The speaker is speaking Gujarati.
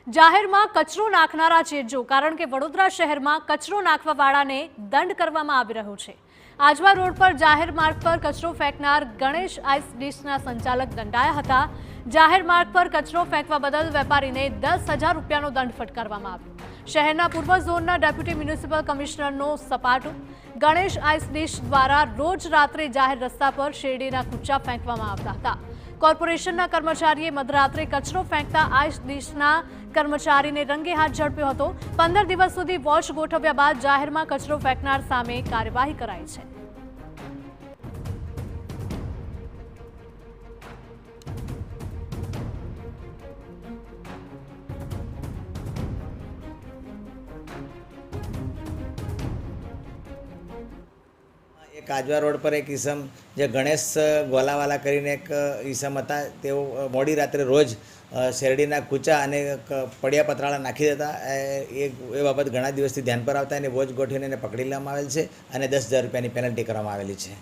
જાહેરમાં કચરો નાખનારા ચેતજો, કારણ કે વડોદરા શહેરમાં કચરો નાખવાવાળાને દંડ કરવામાં આવી રહ્યો છે। આજવા રોડ પર જાહેર માર્ગ પર કચરો ફેંકનાર ગણેશ આઈસ ડિશના સંચાલક દંડાયા હતા। જાહેર માર્ગ પર કચરો ફેંકવા બદલ વેપારીને 10,000 રૂપિયાનો દંડ ફટકારવામાં આવ્યો। શહેરના પૂર્વ ઝોનના ડેપ્યુટી મ્યુનિસિપલ કમિશનરનો સપાટો। ગણેશ આઈસ ડિશ દ્વારા રોજ રાત્રે જાહેર રસ્તા પર શેરડીના કૂચા ફેંકવામાં આવતા હતા। કોર્પોરેશનના કર્મચારીએ મધરાત્રે કચરો ફેંકતા આઈસ ડિશના કર્મચારીને રંગે હાથ ઝડપ્યો હતો। 15 દિવસ સુધી વોચ ગોઠવ્યા બાદ જાહેરમાં કચરો ફેંકનાર સામે કાર્યવાહી કરાઈ છે। એક આજવા રોડ પર એક ઈસમ જે ગણેશ ગોલાવાલા કરીને એક ઈસમ હતા, તેઓ મોડી રાત્રે રોજ શેરડીના કૂચા અને પડિયા પતરાળા નાખી દેતા। એ બાબત ઘણા દિવસથી ધ્યાન પર આવતા એને વોચ ગોઠવીને એને પકડી લેવામાં આવેલ છે અને 10,000 રૂપિયાની પેનલ્ટી કરવામાં આવેલી છે।